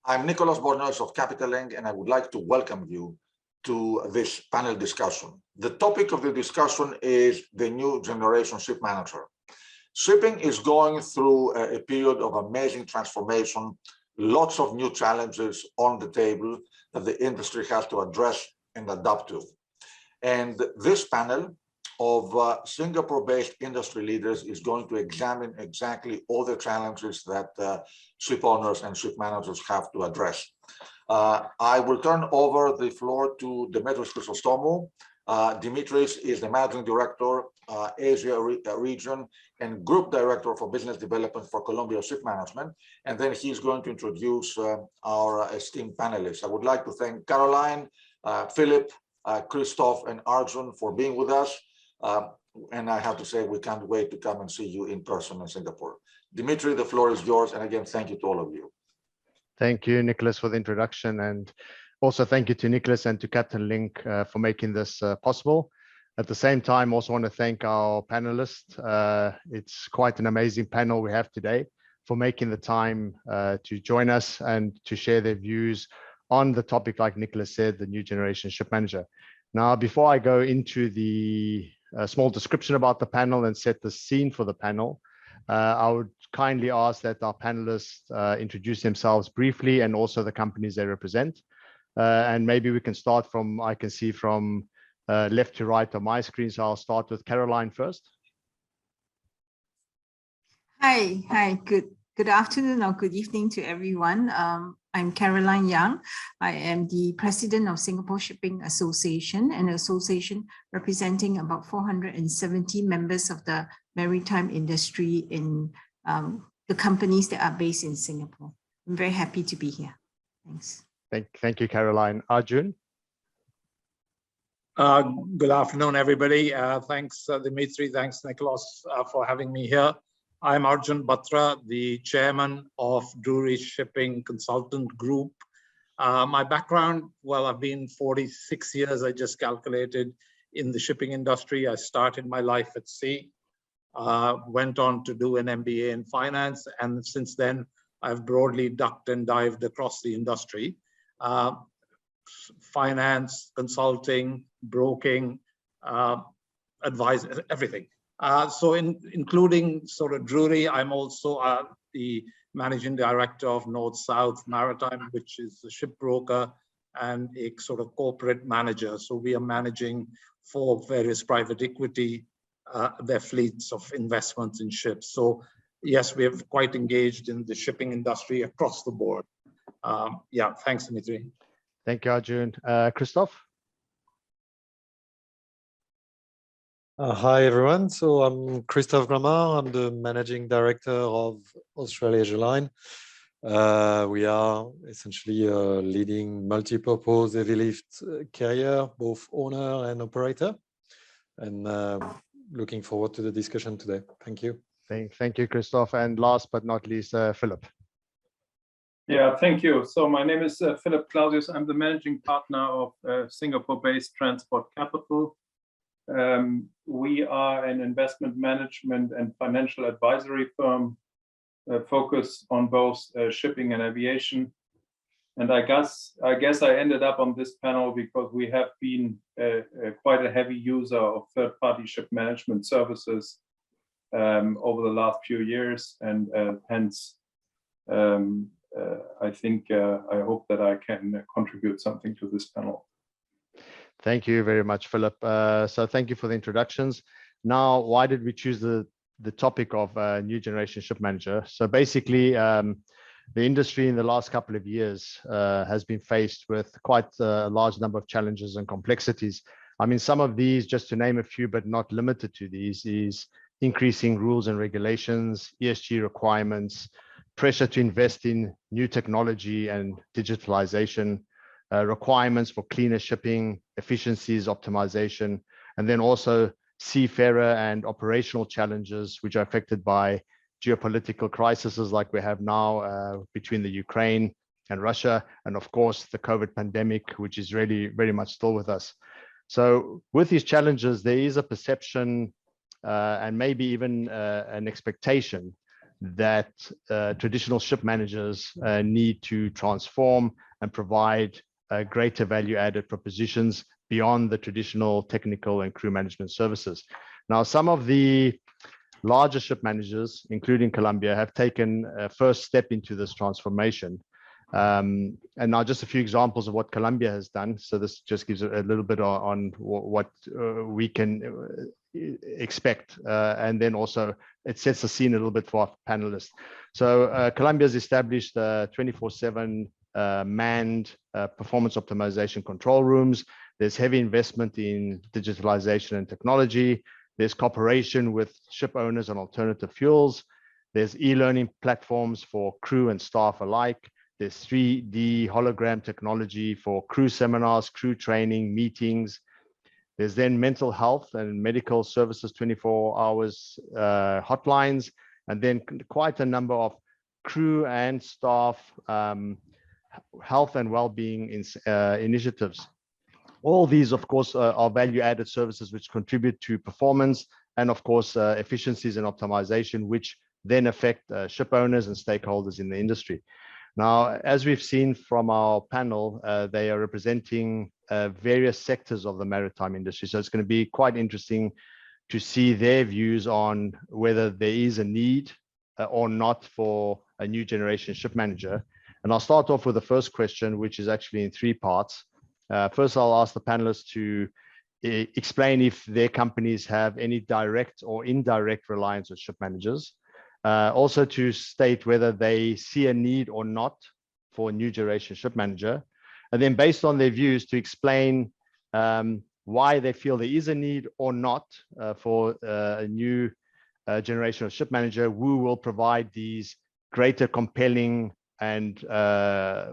I'm Nicholas Bornos of Capital Link, and I would like to welcome you to this panel discussion. The topic of the discussion is the new generation ship manager. Shipping is going through a period of amazing transformation, lots of new challenges on the table that the industry has to address and adapt to. And this panel of Singapore-based industry leaders is going to examine exactly all the challenges that ship owners and ship managers have to address. I will turn over the floor to Demetris Chrystostomou. Demetris is the Managing Director, Asia region, and Group Director for Business Development for Columbia Shipmanagement. And then he's going to introduce our esteemed panelists. I would like to thank Caroline, Philip, Christophe, and Arjun for being with us. And I have to say, we can't wait to come and see you in person in Singapore. Dimitri, the floor is yours. And again, thank you to all of you. Thank you, Nicholas, for the introduction. And also thank you to Nicholas and to Captain Link for making this possible. At the same time, also want to thank our panelists. It's quite an amazing panel we have today for making the time to join us and to share their views on the topic, like Nicholas said, the new generation ship manager. Now, before I go into the small description about the panel and set the scene for the panel, I would kindly ask that our panelists introduce themselves briefly and also the companies they represent. And maybe we can start from, I can see from left to right on my screen. So I'll start with Caroline first. Hi, good afternoon or good evening to everyone. I'm Caroline Yang. I am the president of Singapore Shipping Association, an association representing about 470 members of the maritime industry in the companies that are based in Singapore. I'm very happy to be here. Thanks. Thank you, Caroline. Arjun? Good afternoon, everybody. Thanks, Dimitri. Thanks, Nicholas, for having me here. I'm Arjun Batra, the chairman of Drewry Shipping Consultant Group. My background, well, I've been 46 years, I just calculated, in the shipping industry. I started my life at sea, went on to do an MBA in finance, and since then, I've broadly ducked and dived across the industry. Finance, consulting, broking, advice, everything. So including sort of Drewry, I'm also the managing director of North-South Maritime, which is a shipbroker and a sort of corporate manager. So we are managing for various private equity, their fleets of investments in ships. So yes, we have quite engaged in the shipping industry across the board. Yeah, thanks, Dimitri. Thank you, Arjun. Christophe? Hi, everyone. So I'm Christophe Grammare. I'm the managing director of Australia Asia Line. We are essentially a leading multi-purpose heavy lift carrier, both owner and operator. And looking forward to the discussion today. Thank you. Thank you, Christophe. And last but not least, Philip. Yeah, thank you. So my name is Philip Clausius. I'm the managing partner of Singapore-based Transport Capital. We are an investment management and financial advisory firm focused on both shipping and aviation. And I guess I ended up on this panel because we have been quite a heavy user of third-party ship management services over the last few years, and hence I hope that I can contribute something to this panel. Thank you very much, Philip. So thank you for the introductions. Now, why did we choose the topic of new generation ship manager? So basically, the industry in the last couple of years has been faced with quite a large number of challenges and complexities. I mean, some of these, just to name a few, but not limited to these, is increasing rules and regulations, ESG requirements, pressure to invest in new technology and digitalization, requirements for cleaner shipping, efficiencies, optimization, and then also seafarer and operational challenges, which are affected by geopolitical crises like we have now between the Ukraine and Russia, and of course, the COVID pandemic, which is really very much still with us. So with these challenges, there is a perception and maybe even an expectation that traditional ship managers need to transform and provide greater value-added propositions beyond the traditional technical and crew management services. Now, some of the larger ship managers, including Columbia, have taken a first step into this transformation. And now just a few examples of what Columbia has done. So this just gives a little bit on what we can expect. And then also it sets the scene a little bit for our panelists. So Columbia has established 24/7 manned performance optimization control rooms. There's heavy investment in digitalization and technology. There's cooperation with ship owners on alternative fuels. There's e-learning platforms for crew and staff alike. There's 3D hologram technology for crew seminars, crew training, meetings. There's then mental health and medical services, 24 hours hotlines, and then quite a number of crew and staff health and well-being initiatives. All these, of course, are value-added services which contribute to performance and, of course, efficiencies and optimization, which then affect ship owners and stakeholders in the industry. Now, as we've seen from our panel, they are representing various sectors of the maritime industry. So it's going to be quite interesting to see their views on whether there is a need or not for a new generation ship manager. And I'll start off with the first question, which is actually in 3 parts. First, I'll ask the panelists to explain if their companies have any direct or indirect reliance on ship managers. Also to state whether they see a need or not for a new generation ship manager. And then based on their views to explain why they feel there is a need or not for a new generation of ship manager who will provide these greater compelling and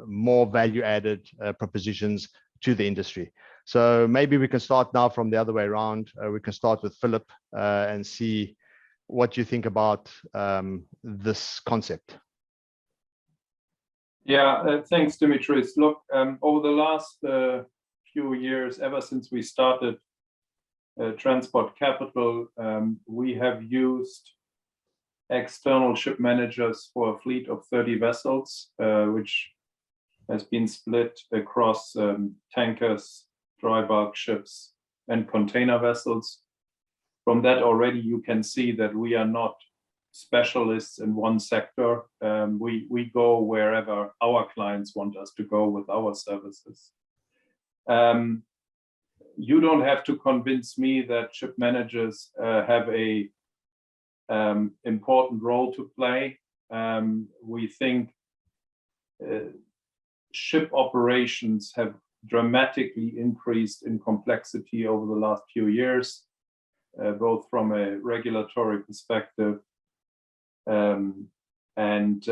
more value-added propositions to the industry. So maybe we can start now from the other way around. We can start with Philip and see what you think about this concept. Yeah, thanks, Demetris. Look, over the last few years, ever since we started Transport Capital, we have used external ship managers for a fleet of 30 vessels, which has been split across tankers, dry bulk ships, and container vessels. From that already, you can see that we are not specialists in one sector. We go wherever our clients want us to go with our services. You don't have to convince me that ship managers have a important role to play. We think ship operations have dramatically increased in complexity over the last few years, both from a regulatory perspective and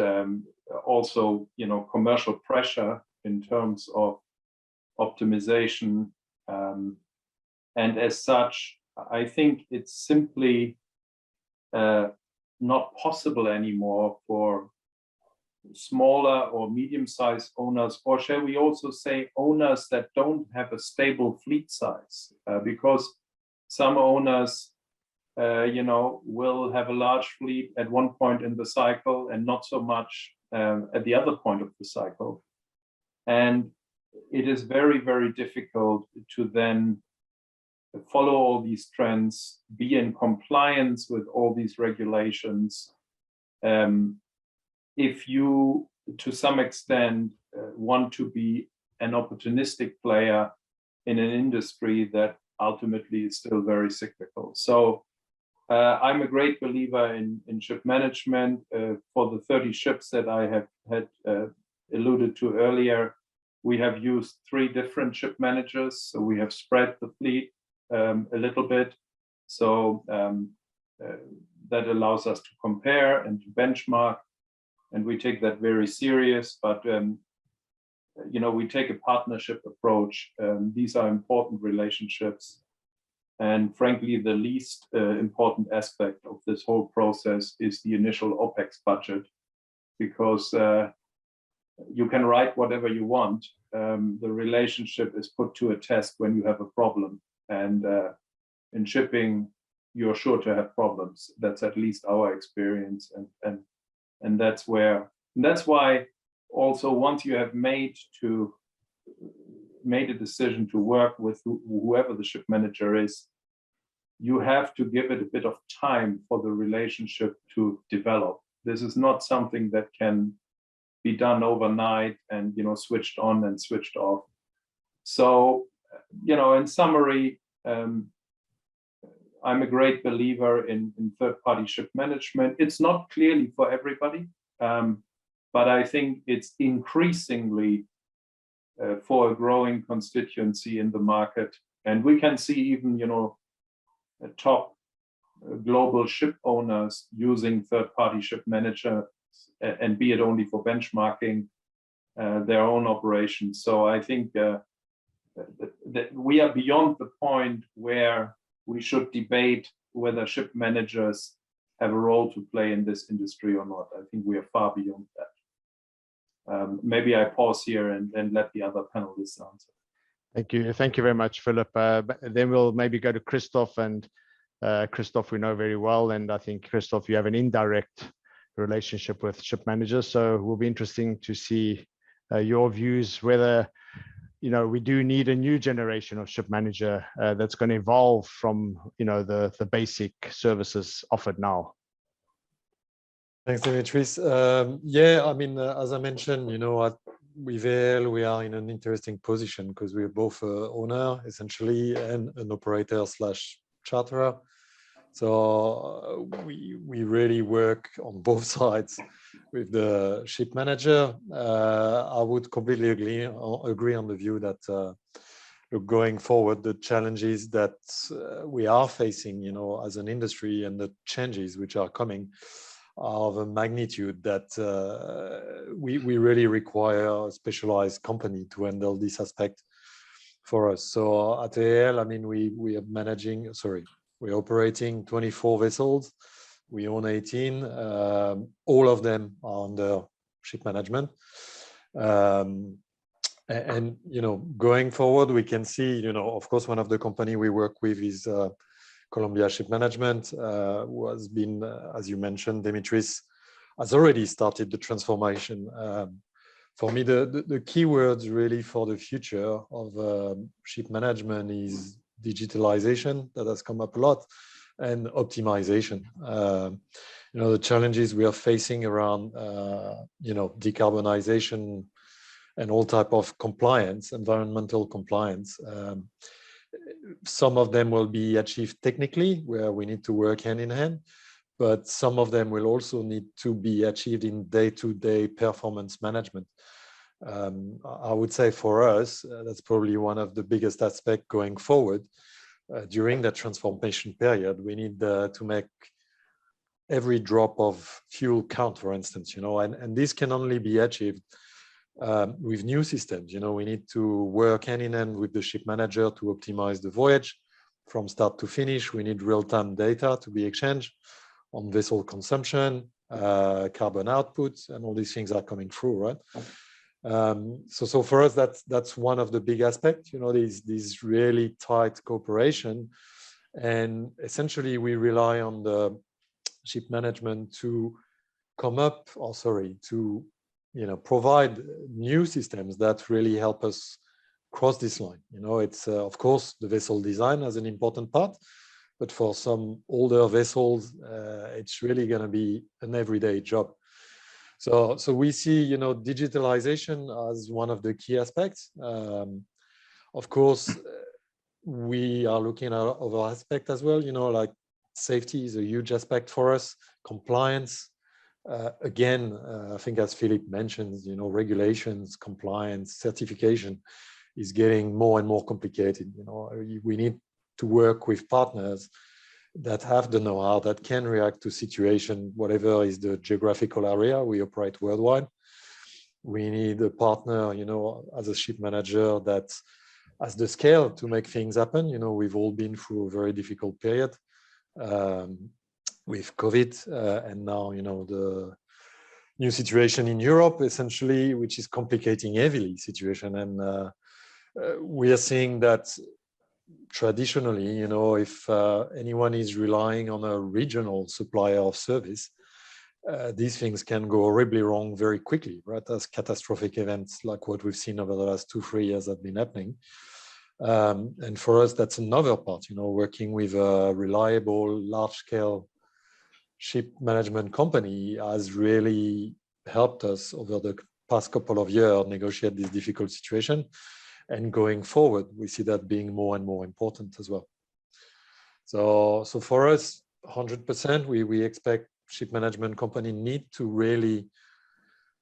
also, commercial pressure in terms of optimization. And as such, I think it's simply not possible anymore for smaller or medium-sized owners, or shall we also say owners that don't have a stable fleet size, because some owners will have a large fleet at one point in the cycle and not so much at the other point of the cycle. And it is very, very difficult to then follow all these trends, be in compliance with all these regulations. If you, to some extent, want to be an opportunistic player in an industry that ultimately is still very cyclical. So I'm a great believer in ship management. For the 30 ships that I have had alluded to earlier, we have used 3 different ship managers. So we have spread the fleet a little bit. So that allows us to compare and to benchmark. And we take that very serious, but we take a partnership approach. These are important relationships. And frankly, the least important aspect of this whole process is the initial OPEX budget, because you can write whatever you want. The relationship is put to a test when you have a problem. And in shipping, you're sure to have problems. That's at least our experience. And And that's why also once you have made a decision to work with whoever the ship manager is, you have to give it a bit of time for the relationship to develop. This is not something that can be done overnight and, you know, switched on and switched off. So, you know, in summary, I'm a great believer in third-party ship management. It's not clearly for everybody, but I think it's increasingly for a growing constituency in the market. And we can see even, you know, top global ship owners using third-party ship manager, and be it only for benchmarking their own operations. So I think that we are beyond the point where we should debate whether ship managers have a role to play in this industry or not. I think we are far beyond that. Maybe I pause here and let the other panelists answer. Thank you very much, Philip. Then we'll maybe go to Christophe, and Christophe we know very well, and I think Christophe, you have an indirect relationship with ship managers, so it will be interesting to see your views whether, you know, we do need a new generation of ship manager that's going to evolve from, you know, the basic services offered now. Thanks, Demetris. Yeah, I mean, as I mentioned, you know, at VL, we are in an interesting position because we're both an owner, essentially, and an operator / charterer. So we really work on both sides with the ship manager. I would completely agree on the view that going forward, the challenges that we are facing, you know, as an industry, and the changes which are coming are of a magnitude that we really require a specialized company to handle this aspect for us. So at AL, I mean, we are managing, we're operating 24 vessels. We own 18. All of them are under ship management. And, you know, going forward, we can see, you know, of course, one of the company we work with is Columbia Ship Management, who has been, as you mentioned, Demetris, has already started the transformation. For me, the key words really for the future of ship management is digitalization, that has come up a lot, and optimization. You know, the challenges we are facing around, you know, decarbonization and all type of compliance, environmental compliance. Some of them will be achieved technically, where we need to work hand in hand, but some of them will also need to be achieved in day-to-day performance management. I would say for us, that's probably one of the biggest aspects going forward. During that transformation period, we need to make every drop of fuel count, for instance, you know, and this can only be achieved with new systems. You know, we need to work hand in hand with the ship manager to optimize the voyage from start to finish. We need real-time data to be exchanged on vessel consumption, carbon output, and all these things are coming through, right? So for us, that's one of the big aspects, you know, these really tight cooperation, and essentially we rely on the ship management to come up, to, you know, provide new systems that really help us cross this line. You know, it's of course the vessel design as an important part, but for some older vessels, it's really going to be an everyday job. So we see, you know, digitalization as one of the key aspects. Of course, we are looking at other aspects as well. You know, like safety is a huge aspect for us. Compliance, again, I think as Philip mentions, you know, regulations, compliance, certification is getting more and more complicated. You know, we need to work with partners that have the know-how, that can react to situation, whatever is the geographical area. We operate worldwide. We need a partner, you know, as a ship manager that has the scale to make things happen. You know, we've all been through a very difficult period with COVID, and now, you know, the new situation in Europe, essentially, which is complicating heavily situation. And we are seeing that traditionally, you know, if anyone is relying on a regional supplier of service, these things can go horribly wrong very quickly, right? As catastrophic events like what we've seen over the last 2-3 years have been happening. And for us, that's another part, working with a reliable, large-scale ship management company has really helped us over the past couple of years negotiate this difficult situation. And going forward, we see that being more and more important as well. So for us, 100%, we expect ship management company need to really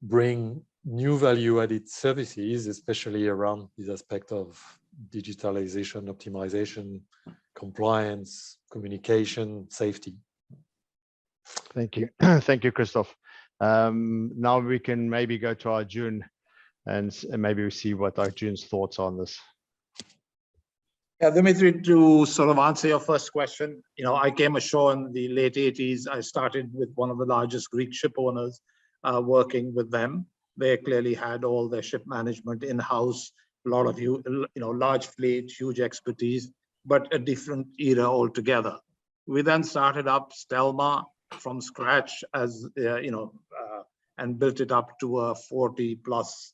bring new value-added services, especially around this aspect of digitalization, optimization, compliance, communication, safety. Thank you. Thank you, Christophe. Now we can maybe go to Arjun and maybe we see what Arjun's thoughts on this. Yeah, Demetris, to sort of answer your first question, I came ashore in the late 80s. I started with one of the largest Greek ship owners, working with them. They clearly had all their ship management in-house, a lot of large fleet, huge expertise, but a different era altogether. We then started up Stelma from scratch as and built it up to a 40+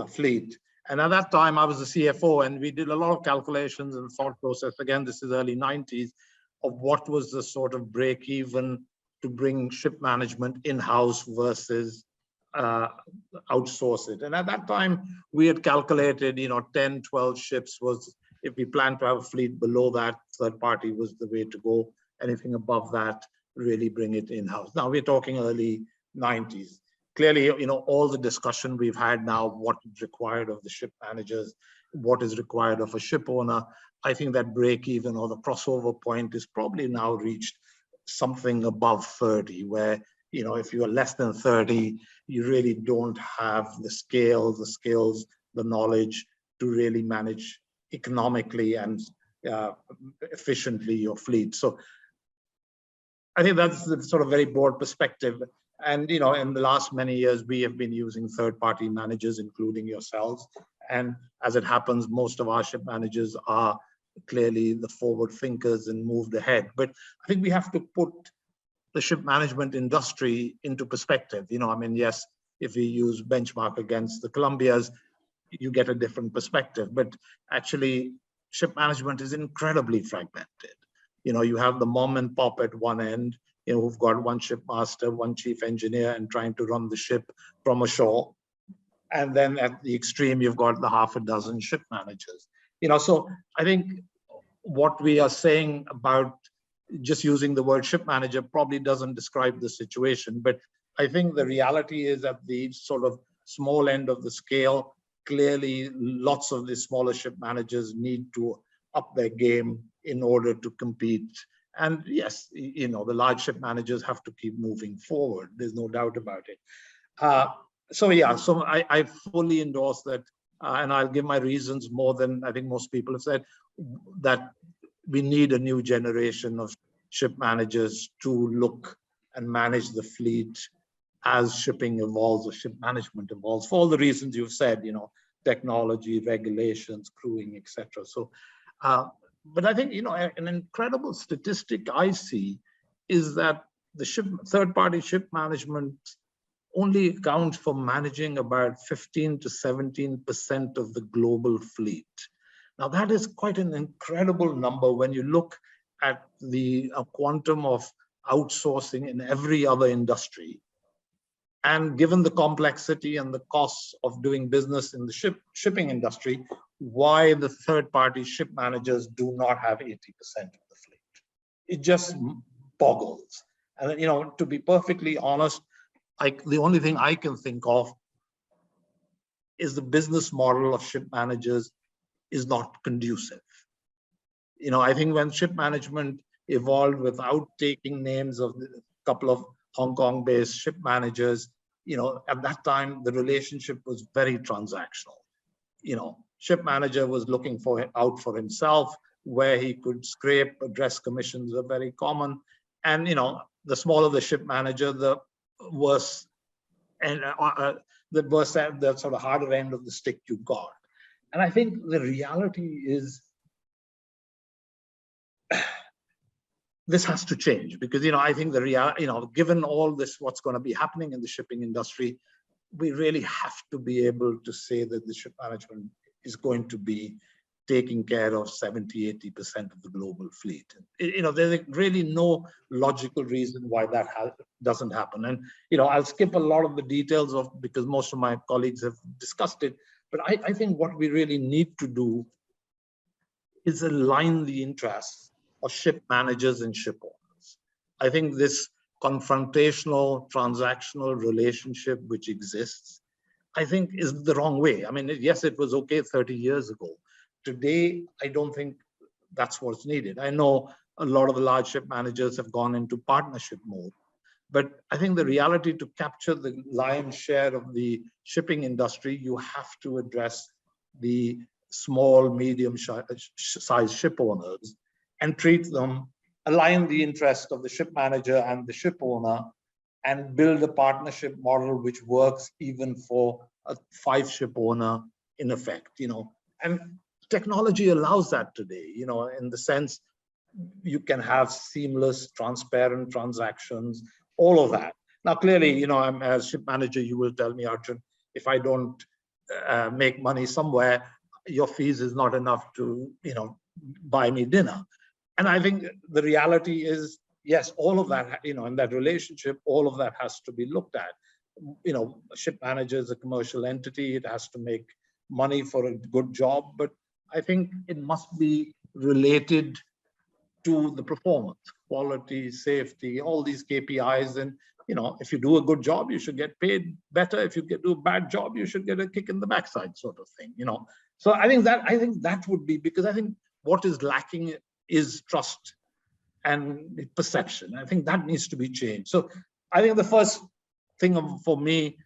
fleet. And at that time, I was the CFO, and we did a lot of calculations and thought process. Again, this is early 90s, of what was the sort of break even to bring ship management in-house versus outsource it. And at that time, we had calculated, 10, 12 ships was, if we planned to have a fleet below that, third party was the way to go. Anything above that, really bring it in-house. Now we're talking early 90s. Clearly, all the discussion we've had now, what is required of the ship managers, what is required of a ship owner, I think that break even or the crossover point is probably now reached something above 30, where, if you are less than 30, you really don't have the scale, the skills, the knowledge to really manage economically and efficiently your fleet. So I think that's the sort of very broad perspective. And, in the last many years, we have been using third-party managers, including yourselves. And as it happens, most of our ship managers are clearly the forward thinkers and moved ahead. But I think we have to put the ship management industry into perspective. Yes, if we use benchmark against the Columbias, you get a different perspective. But actually, ship management is incredibly fragmented. You have the mom and pop at one end, who've got one ship master, one chief engineer, and trying to run the ship from ashore. And then at the extreme, you've got the half a dozen ship managers. So I think what we are saying about just using the word ship manager probably doesn't describe the situation. But I think the reality is at the sort of small end of the scale, clearly lots of the smaller ship managers need to up their game in order to compete. And yes, the large ship managers have to keep moving forward. There's no doubt about it. So I fully endorse that. And I'll give my reasons more than I think most people have said, that we need a new generation of ship managers to look and manage the fleet as shipping evolves or ship management evolves, for all the reasons you've said, technology, regulations, crewing, etc. So, but I think, an incredible statistic I see is that the third-party ship management only accounts for managing about 15 to 17% of the global fleet. Now, that is quite an incredible number when you look at the quantum of outsourcing in every other industry. And given the complexity and the costs of doing business in the shipping industry, why the third-party ship managers do not have 80% of the fleet. It just boggles. And to be perfectly honest, the only thing I can think of is the business model of ship managers is not conducive. I think when ship management evolved without taking names of a couple of Hong Kong-based ship managers, at that time, the relationship was very transactional. Ship manager was looking out for himself, where he could scrape. Address commissions are very common. And, the smaller the ship manager, the worse, and the sort of harder end of the stick you got. And I think the reality is this has to change because, I think the reality, given all this, what's going to be happening in the shipping industry, we really have to be able to say that the ship management is going to be taking care of 70–80% of the global fleet. There's really no logical reason why that doesn't happen. And, I'll skip a lot of the details because most of my colleagues have discussed it. But I think what we really need to do is align the interests of ship managers and ship owners. I think this confrontational, transactional relationship which exists, I think is the wrong way. I mean, yes, it was okay 30 years ago. Today, I don't think that's what's needed. I know a lot of the large ship managers have gone into partnership mode, but I think the reality to capture the lion's share of the shipping industry, you have to address the small, medium-sized ship owners and treat them, align the interest of the ship manager and the ship owner, and build a partnership model which works even for a 5-ship owner in effect, And technology allows that today, in the sense you can have seamless, transparent transactions, all of that. Now, clearly, I'm as ship manager, you will tell me, Arjun, if I don't make money somewhere, your fees is not enough to, buy me dinner. And I think the reality is, yes, all of that, in that relationship, all of that has to be looked at. A ship manager is a commercial entity. It has to make money for a good job, but I think it must be related to the performance, quality, safety, all these KPIs. And, if you do a good job, you should get paid better. If you do a bad job, you should get a kick in the backside sort of thing, So I think that would be, because I think what is lacking is trust and perception. I think that needs to be changed. So I think the first thing for me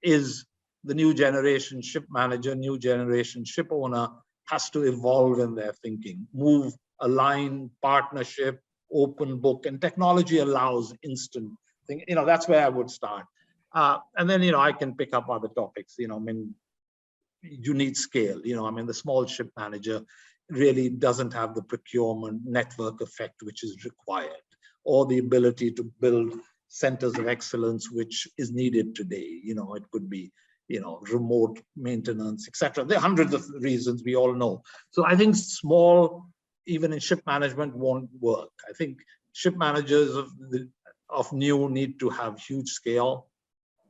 is the new generation ship manager, new generation ship owner has to evolve in their thinking, move, align, partnership, open book, and technology allows instant thing. That's where I would start. And then, I can pick up other topics, I mean, you need scale, I mean, the small ship manager really doesn't have the procurement network effect which is required, or the ability to build centers of excellence which is needed today. It could be, remote maintenance, etc. There are hundreds of reasons we all know. So I think small, even in ship management, won't work. I think ship managers of new need to have huge scale.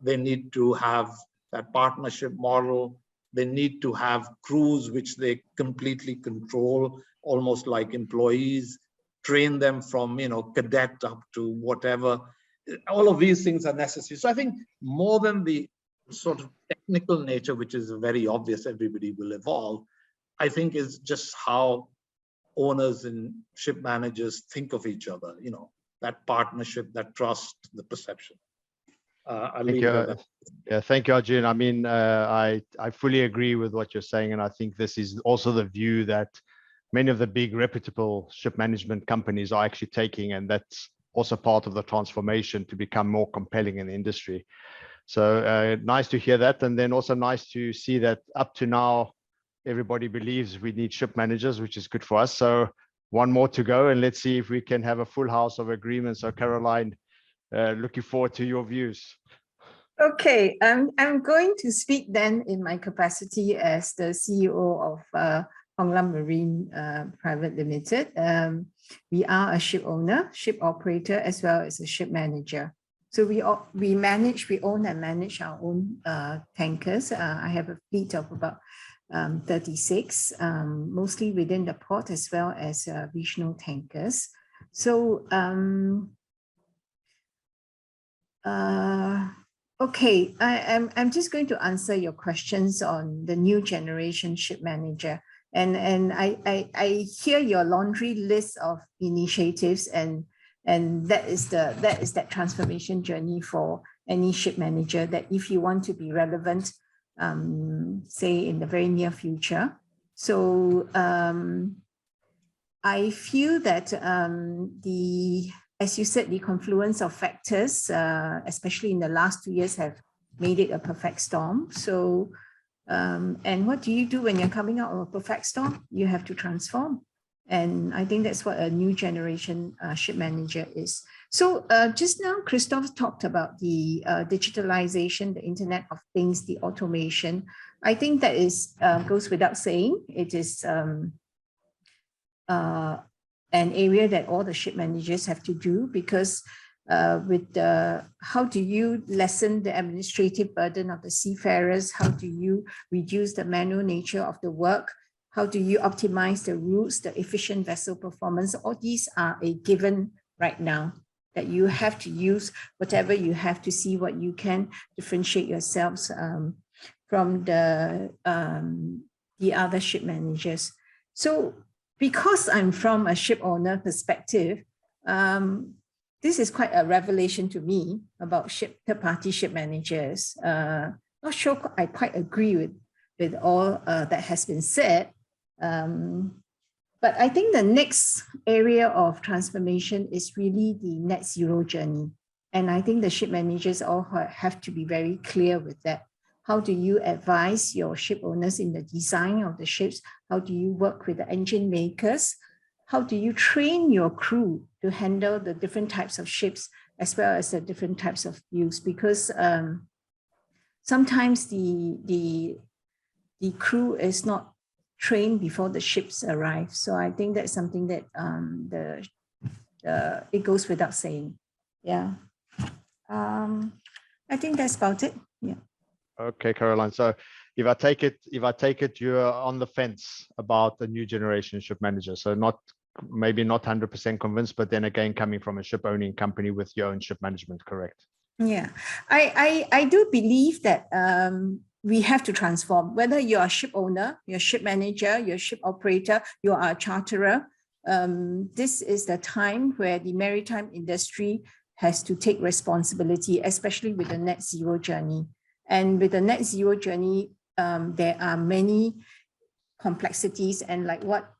They need to have that partnership model. They need to have crews which they completely control, almost like employees, train them from, cadet up to whatever. All of these things are necessary. So I think more than the sort of technical nature, which is very obvious, everybody will evolve, I think is just how owners and ship managers think of each other, that partnership, that trust, the perception. I'll leave it at that. Yeah, thank you, Arjun. I mean, I fully agree with what you're saying. And I think this is also the view that many of the big reputable ship management companies are actually taking, and that's also part of the transformation to become more compelling in the industry. So nice to hear that. And then also nice to see that up to now, everybody believes we need ship managers, which is good for us. So one more to go, and let's see if we can have a full house of agreements. So Caroline, looking forward to your views. Okay, I'm going to speak then in my capacity as the CEO of Honglam Marine Private Limited. We are a ship owner, ship operator, as well as a ship manager. So we own and manage our own tankers. I have a fleet of about 36, mostly within the port as well as regional tankers. So, okay, I'm just going to answer your questions on the new generation ship manager. And I hear your laundry list of initiatives, and that is that transformation journey for any ship manager, that if you want to be relevant, say in the very near future. So I feel that as you said, the confluence of factors, especially in the last 2 years, have made it a perfect storm. So, and what do you do when you're coming out of a perfect storm? You have to transform. And I think that's what a new generation ship manager is. So just now, Christophe talked about the digitalization, the Internet of Things, the automation. I think that is goes without saying. It is an area that all the ship managers have to do, because with the, how do you lessen the administrative burden of the seafarers? How do you reduce the manual nature of the work? How do you optimize the routes, the efficient vessel performance? All these are a given right now, that you have to use whatever you have to see what you can differentiate yourselves from the other ship managers. So because I'm from a ship owner perspective, this is quite a revelation to me about third-party ship managers. Not sure I quite agree with all that has been said. But I think the next area of transformation is really the net zero journey. And I think the ship managers all have to be very clear with that. How do you advise your ship owners in the design of the ships? How do you work with the engine makers? How do you train your crew to handle the different types of ships as well as the different types of fuels? Because sometimes the crew is not trained before the ships arrive. So I think that's something that it goes without saying. Yeah. I think that's about it. Yeah. Okay, Caroline. So if I take it, you're on the fence about the new generation ship manager. So maybe not 100% convinced, but then again, coming from a ship owning company with your own ship management, correct? Yeah, I do believe that we have to transform. Whether you're a ship owner, you're a ship manager, you're a ship operator, you are a charterer, this is the time where the maritime industry has to take responsibility, especially with the net zero journey. And with the net zero journey, there are many complexities, and like what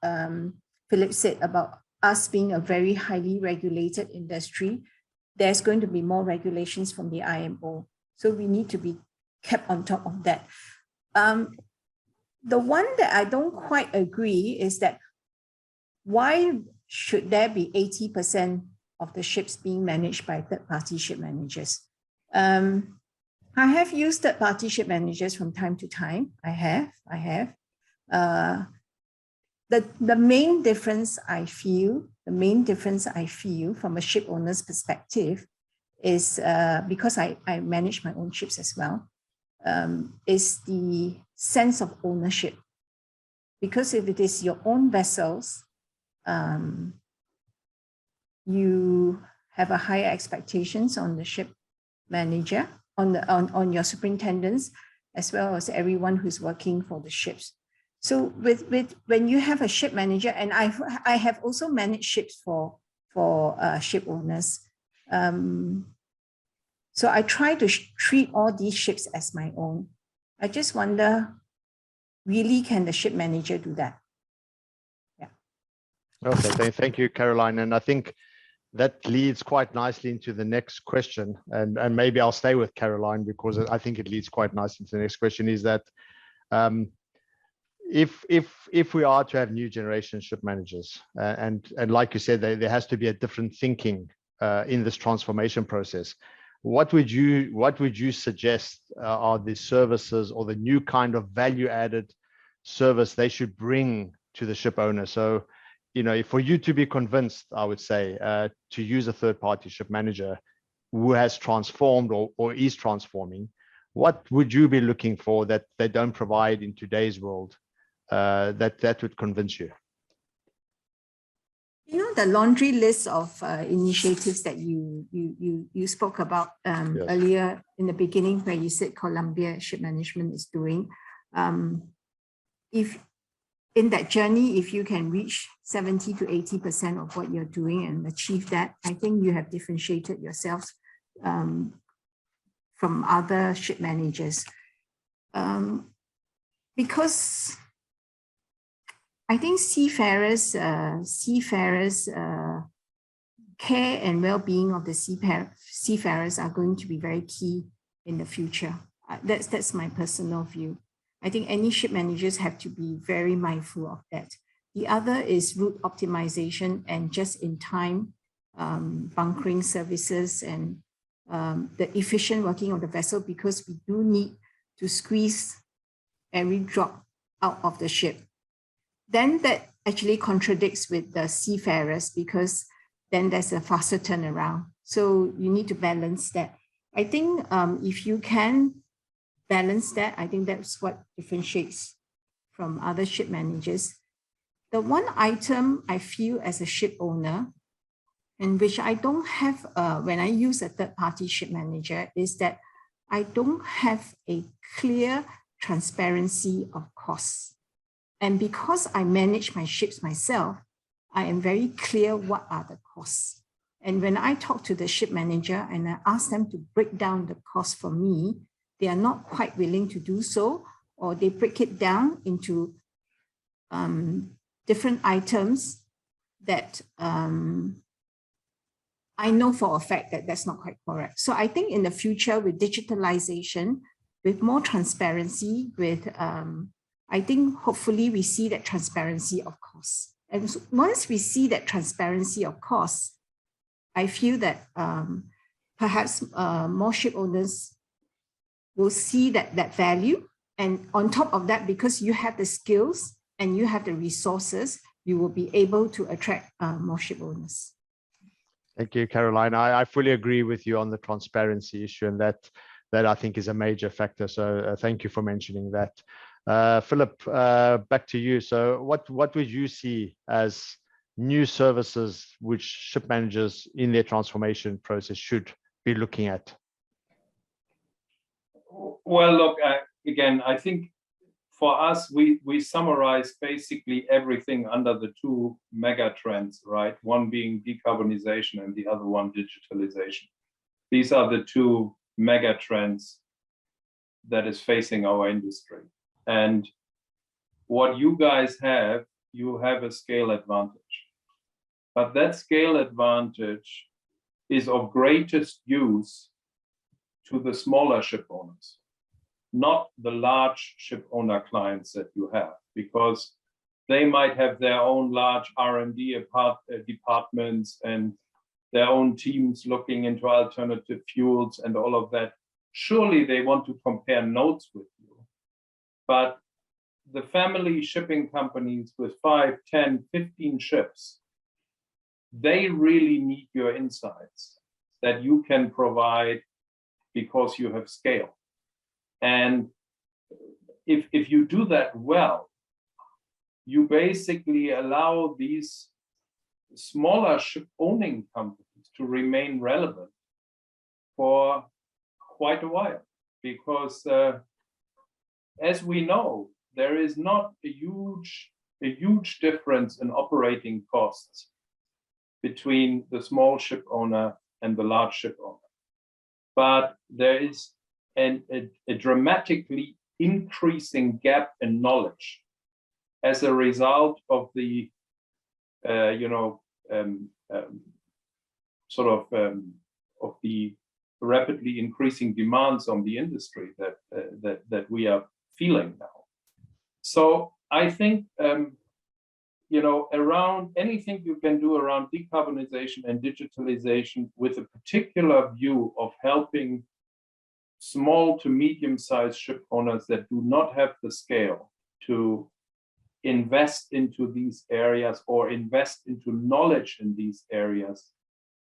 Philip said about us being a very highly regulated industry, there's going to be more regulations from the IMO. So we need to be kept on top of that. The one that I don't quite agree is that why should there be 80% of the ships being managed by third-party ship managers? I have used third-party ship managers from time to time. I have. The main difference I feel from a ship owner's perspective is because I manage my own ships as well, is the sense of ownership. Because if it is your own vessels, you have a higher expectations on the ship manager, on your superintendents, as well as everyone who's working for the ships. So when you have a ship manager, and I have also managed ships for ship owners. So I try to treat all these ships as my own. I just wonder, really, can the ship manager do that? Yeah. Okay, thank you, Caroline. And I think that leads quite nicely into the next question. And maybe I'll stay with Caroline because I think it leads quite nicely into the next question, is that if we are to have new generation ship managers, and like you said, there has to be a different thinking in this transformation process. What would you suggest are the services or the new kind of value added service they should bring to the ship owner? So, you know, for you to be convinced, I would say, to use a third party ship manager who has transformed or is transforming, what would you be looking for that they don't provide in today's world that would convince you? You know, the laundry list of initiatives that you spoke about Yes. earlier in the beginning, where you said Columbia Ship Management is doing. If in that journey, if you can reach 70 to 80% of what you're doing and achieve that, I think you have differentiated yourselves from other ship managers. Because I think seafarers' care and well-being of the seafarers are going to be very key in the future. That's my personal view. I think any ship managers have to be very mindful of that. The other is route optimization and just-in-time bunkering services and the efficient working of the vessel, because we do need to squeeze every drop out of the ship. Then that actually contradicts with the seafarers, because then there's a faster turnaround. So you need to balance that. I think if you can balance that, I think that's what differentiates from other ship managers. The one item I feel as a ship owner, and which I don't have when I use a third-party ship manager, is that I don't have a clear transparency of costs. And because I manage my ships myself, I am very clear what are the costs. And when I talk to the ship manager and I ask them to break down the cost for me, they are not quite willing to do so, or they break it down into different items that I know for a fact that that's not quite correct. So I think in the future with digitalization, with more transparency, with I think hopefully we see that transparency of costs. And so once we see that transparency of costs, I feel that perhaps more ship owners will see that value. And on top of that, because you have the skills and you have the resources, you will be able to attract more ship owners. Thank you, Caroline. I fully agree with you on the transparency issue, and that I think is a major factor. So thank you for mentioning that. Philip, back to you. So what would you see as new services which ship managers in their transformation process should be looking at? Well, look, again, I think for us, we summarize basically everything under the two mega trends, right? One being decarbonization and the other one digitalization. These are the two mega trends that is facing our industry. And what you guys have, you have a scale advantage. But that scale advantage is of greatest use to the smaller ship owners, not the large ship owner clients that you have, because they might have their own large R&D departments and their own teams looking into alternative fuels and all of that. Surely they want to compare notes with you. But the family shipping companies with 5, 10, 15 ships, they really need your insights that you can provide because you have scale. And if you do that well, you basically allow these smaller ship owning companies to remain relevant for quite a while, because as we know, there is not a huge difference in operating costs between the small ship owner and the large ship owner. But there is a dramatically increasing gap in knowledge as a result of the of the rapidly increasing demands on the industry that we are feeling now. So I think around anything you can do around decarbonization and digitalization with a particular view of helping small to medium-sized ship owners that do not have the scale to invest into these areas or invest into knowledge in these areas,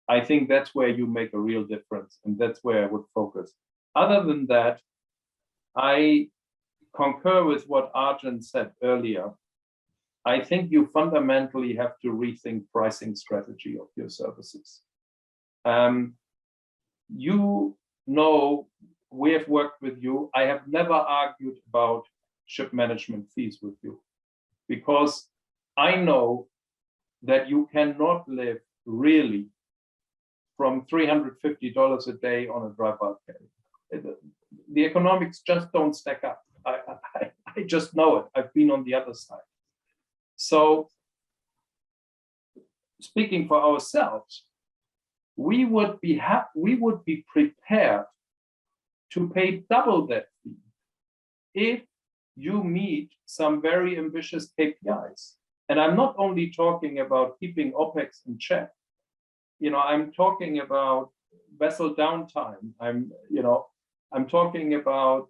I think that's where you make a real difference, and that's where I would focus. Other than that, I concur with what Arjun said earlier. I think you fundamentally have to rethink pricing strategy of your services. We have worked with you. I have never argued about ship management fees with you, because I know that you cannot live really from $350 a day on a dry bulk carrier. The economics just don't stack up. I just know it. I've been on the other side. So speaking for ourselves, we would be prepared to pay double that fee if you meet some very ambitious KPIs. And I'm not only talking about keeping OPEX in check. I'm talking about vessel downtime. I'm talking about,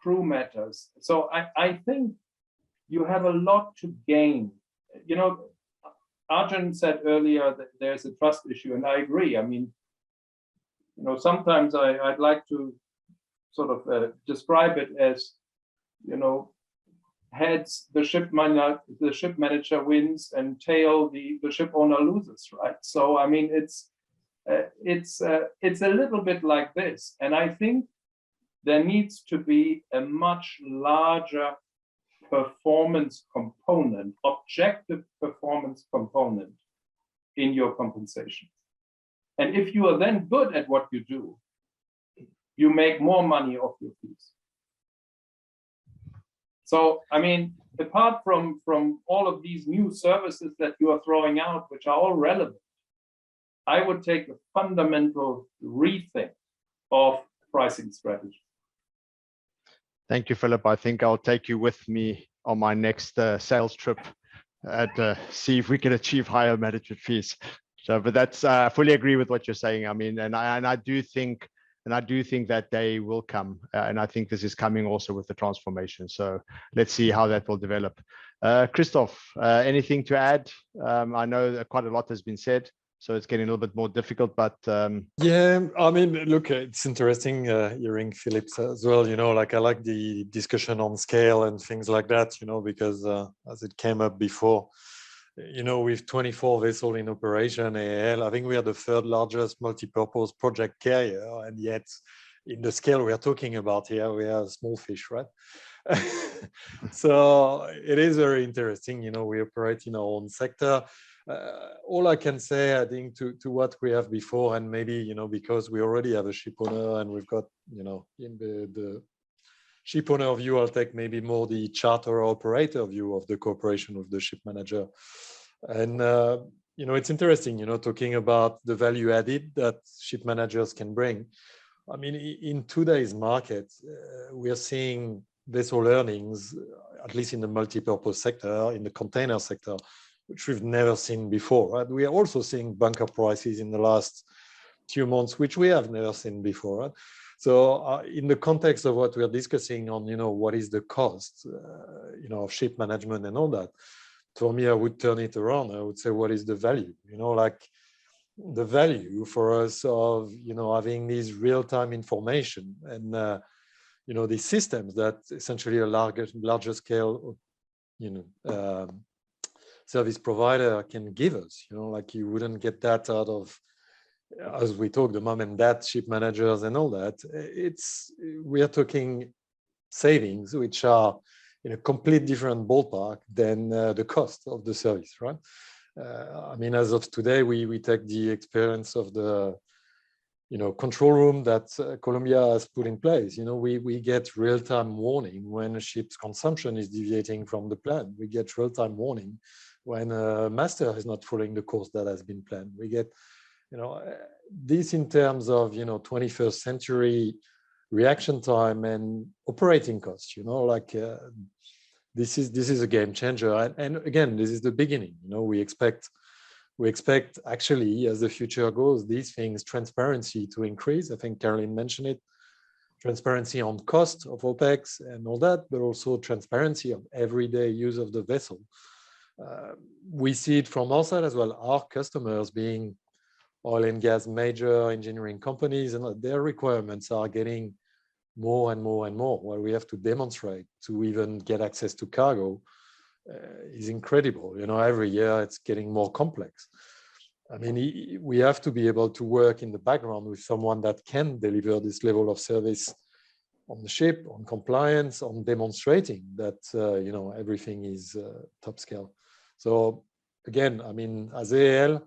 crew matters. So I think you have a lot to gain. Arjun said earlier that there's a trust issue, and I agree. I mean, sometimes I'd like to sort of describe it as, heads, the ship manager wins, and tail, the ship owner loses, right? So I mean, it's a little bit like this, and I think there needs to be a much larger performance component, objective performance component in your compensation. And if you are then good at what you do, you make more money off your fees. So, I mean, apart from all of these new services that you are throwing out, which are all relevant, I would take a fundamental rethink of pricing strategy. Thank you, Philip. I think I'll take you with me on my next sales trip and see if we can achieve higher management fees. So, but that's I fully agree with what you're saying. I mean, and I do think that day will come, and I think this is coming also with the transformation. So let's see how that will develop. Christophe, anything to add? I know that quite a lot has been said, so it's getting a little bit more difficult, but yeah, I mean, look, it's interesting hearing Philip's as well. I like the discussion on scale and things like that, because as it came up before, with 24 vessels in operation, AAL, I think we are the third largest multi-purpose project carrier, and yet in the scale we are talking about here, we are small fish, right? So it is very interesting. We operate in our own sector. All I can say, I think, to what we have before, and maybe, because we already have a ship owner and we've got, in the ship owner view, I'll take maybe more the charter operator view of the cooperation with the ship manager. And, it's interesting, talking about the value added that ship managers can bring. I mean, in today's market, we are seeing vessel earnings, at least in the multi-purpose sector, in the container sector, which we've never seen before, right? We are also seeing bunker prices in the last few months, which we have never seen before, right? So in the context of what we are discussing on, what is the cost, of ship management and all that, for me, I would turn it around. I would say, what is the value? The value for us of, having these real-time information and, these systems that essentially a larger scale, service provider can give us, you wouldn't get that out of, as we talk, the mom and dad ship managers and all that. We are talking savings, which are in a complete different ballpark than the cost of the service, right? I mean, as of today, we take the experience of the, control room that Colombia has put in place. We get real-time warning when a ship's consumption is deviating from the plan. We get real-time warning when a master is not following the course that has been planned. We get, this in terms of, 21st century reaction time and operating costs, this is a game changer. And again, this is the beginning. We expect actually, as the future goes, these things, transparency to increase. I think Caroline mentioned it, transparency on cost of OPEX and all that, but also transparency of everyday use of the vessel. We see it from our side as well, our customers being oil and gas major engineering companies, and their requirements are getting more and more and more. What we have to demonstrate to even get access to cargo is incredible. Every year it's getting more complex. I mean, we have to be able to work in the background with someone that can deliver this level of service on the ship, on compliance, on demonstrating that, everything is top scale. So again, I mean, as AAL,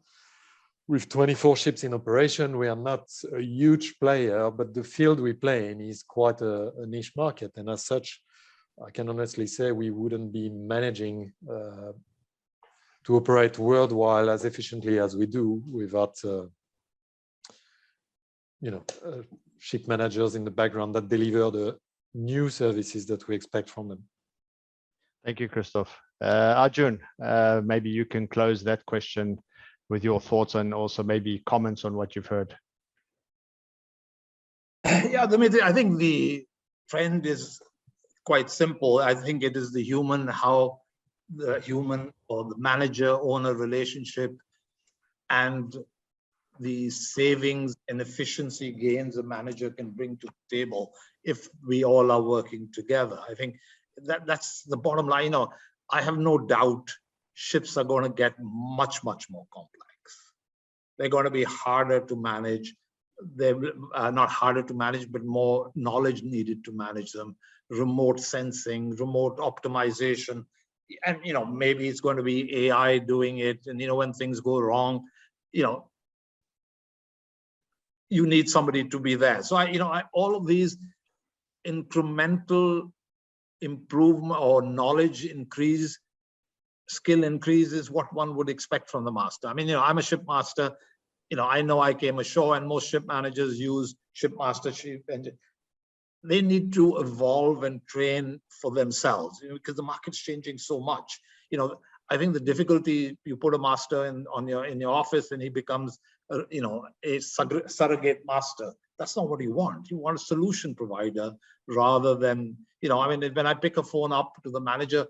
with 24 ships in operation, we are not a huge player, but the field we play in is quite a niche market. And as such, I can honestly say we wouldn't be managing to operate worldwide as efficiently as we do without, ship managers in the background that deliver the new services that we expect from them. Thank you, Christophe. Arjun, maybe you can close that question with your thoughts and also maybe comments on what you've heard. Yeah, Demetris, I think the trend is quite simple. I think it is the human, how the human or the manager-owner relationship and the savings and efficiency gains a manager can bring to the table if we all are working together. I think that's the bottom line. You know, I have no doubt ships are going to get much, much more complex. They're going to be harder to manage. They're not harder to manage, but more knowledge needed to manage them. Remote sensing, remote optimization, and you know, maybe it's going to be AI doing it. And you know, when things go wrong, you know, you need somebody to be there. So all of these incremental improvement or knowledge increase, skill increase is what one would expect from the master. I mean, you know, I'm a ship master. You know I came ashore, and most ship managers use shipmastership, and they need to evolve and train for themselves, you know, because the market's changing so much. You know, I think the difficulty, you put a master in your office and he becomes a surrogate master. That's not what you want. You want a solution provider rather than, you know, I mean, when I pick a phone up to the manager,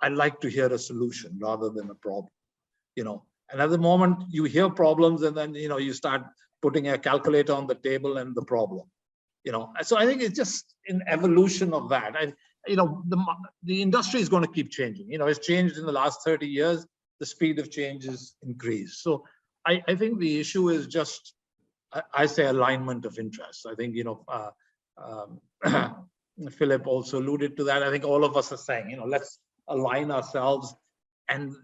I like to hear a solution rather than a problem, you know. And at the moment you hear problems, and then, you know, you start putting a calculator on the table and the problem, you know. So I think it's just an evolution of that. And, you know, the industry is going to keep changing. You know, it's changed in the last 30 years. The speed of change is increased. So I think the issue is just, I say, alignment of interests. I think, you know, Philip also alluded to that. I think all of us are saying, you know, let's align ourselves, and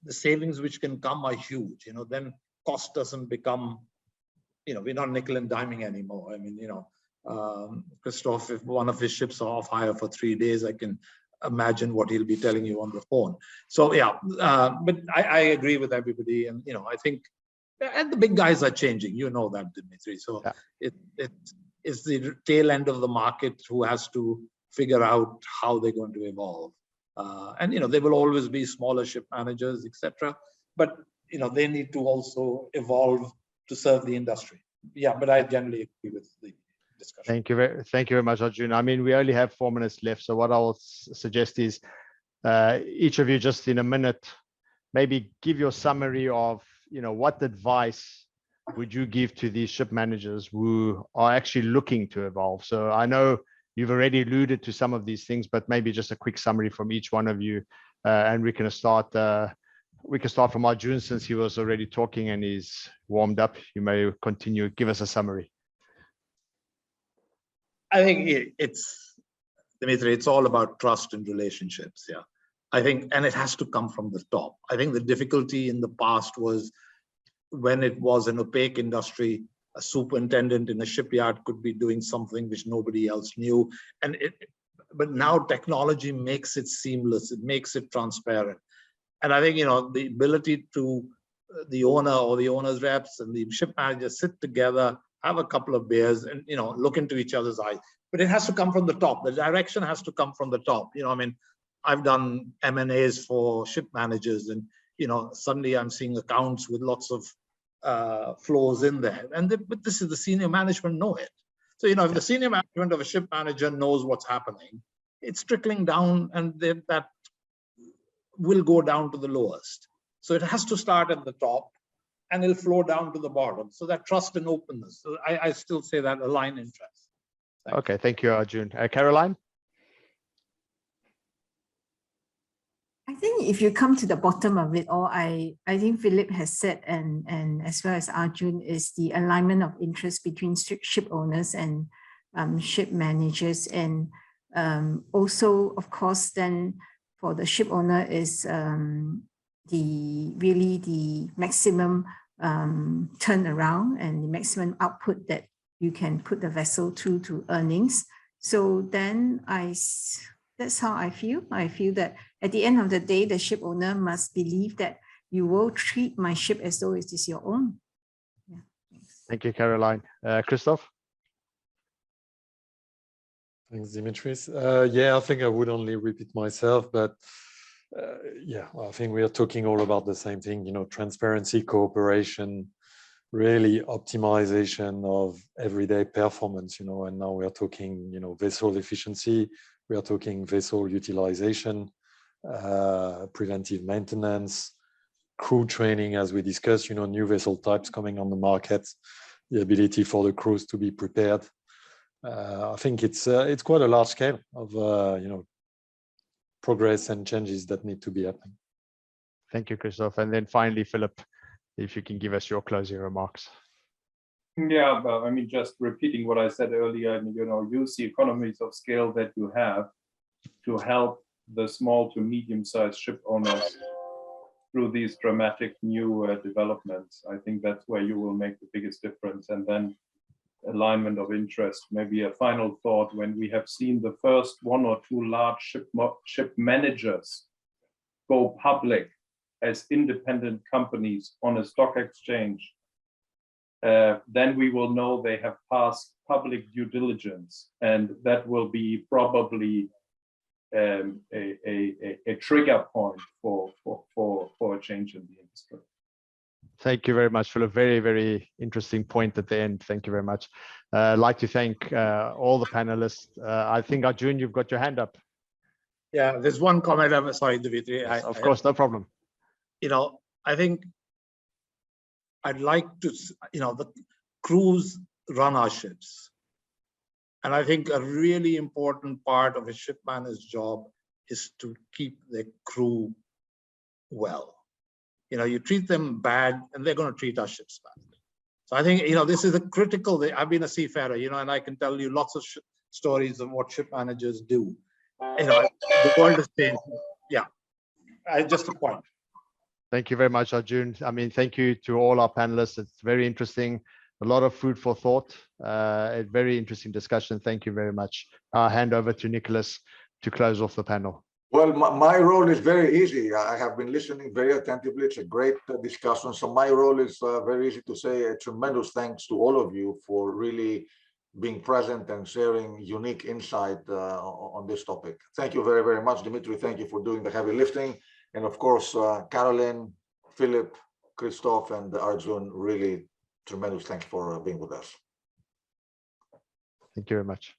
the savings which can come are huge. You know, then cost doesn't become, you know, we're not nickel and diming anymore. I mean, you know, Christophe, if one of his ships are off hire for 3 days, I can imagine what he'll be telling you on the phone. So yeah, but I agree with everybody, and you know, I think, and the big guys are changing. You know that, Demetris. So yeah. It is the tail end of the market who has to figure out how they're going to evolve. And you know, there will always be smaller ship managers, etc. But you know, they need to also evolve to serve the industry. Yeah, but I generally agree with the discussion. Thank you very much, Arjun. I mean, we only have 4 minutes left, so what I will suggest is each of you, just in a minute, maybe give your summary of, you know, what advice would you give to these ship managers who are actually looking to evolve. So I know you've already alluded to some of these things, but maybe just a quick summary from each one of you, and we can start. We can start from Arjun, since he was already talking and he's warmed up. You may continue. Give us a summary. I think it's, Demetris, it's all about trust and relationships. Yeah, I think, and it has to come from the top. I think the difficulty in the past was when it was an opaque industry, a superintendent in a shipyard could be doing something which nobody else knew. But now technology makes it seamless. It makes it transparent. And I think, you know, the ability to the owner or the owner's reps and the ship manager sit together, have a couple of beers, and, you know, look into each other's eyes. But it has to come from the top. The direction has to come from the top. You know, I mean, I've done M&As for ship managers, and, you know, suddenly I'm seeing accounts with lots of flows in there. But this is the senior management know it. So, you know, if the senior management of a ship manager knows what's happening, it's trickling down, and that will go down to the lowest. So it has to start at the top, and it'll flow down to the bottom. So that trust and openness. So I still say that align interests. Okay, thank you, Arjun. Caroline? I think if you come to the bottom of it all, I think Philip has said, and as well as Arjun, is the alignment of interest between ship owners and ship managers. And also, of course, then for the ship owner is the maximum turnaround and the maximum output that you can put the vessel through to earnings. So then that's how I feel. I feel that at the end of the day, the ship owner must believe that you will treat my ship as though it is your own. Yeah. Thank you, Caroline. Christophe? Thanks, Demetris. Yeah, I think I would only repeat myself, but yeah, I think we are talking all about the same thing, you know, transparency, cooperation, really optimization of everyday performance, you know, and now we are talking, you know, vessel efficiency, we are talking vessel utilization, preventive maintenance, crew training, as we discussed, you know, new vessel types coming on the market, the ability for the crews to be prepared. I think it's quite a large scale of, you know, progress and changes that need to be happening. Thank you, Christophe. And then finally, Philip, if you can give us your closing remarks. Yeah, but I mean, just repeating what I said earlier, I mean, you know, use the economies of scale that you have to help the small to medium-sized ship owners through these dramatic new developments. I think that's where you will make the biggest difference. And then alignment of interest, maybe a final thought, when we have seen the first 1 or 2 large ship managers go public as independent companies on a stock exchange, then we will know they have passed public due diligence, and that will be probably a trigger point for a change in the industry. Thank you very much, Philip. Very, very interesting point at the end. Thank you very much. I'd like to thank all the panelists. I think, Arjun, you've got your hand up. Yeah, there's one comment. I'm sorry, Demetris. Yes, of course, no problem. You know, I think I'd like to, you know, the crews run our ships. And I think a really important part of a shipman's job is to keep the crew well. You know, you treat them bad and they're going to treat our ships bad. So I think, you know, this is a critical thing. I've been a seafarer, you know, and I can tell you lots of stories of what ship managers do. You know, the world has changed. Yeah, just a point. Thank you very much, Arjun. I mean, thank you to all our panelists. It's very interesting. A lot of food for thought. A very interesting discussion. Thank you very much. I'll hand over to Nicholas to close off the panel. Well, my role is very easy. I have been listening very attentively. It's a great discussion. So my role is very easy to say a tremendous thanks to all of you for really being present and sharing unique insight on this topic. Thank you very, very much, Demetris. Thank you for doing the heavy lifting. And of course, Caroline, Philip, Christophe, and Arjun, really tremendous thanks for being with us. Thank you very much.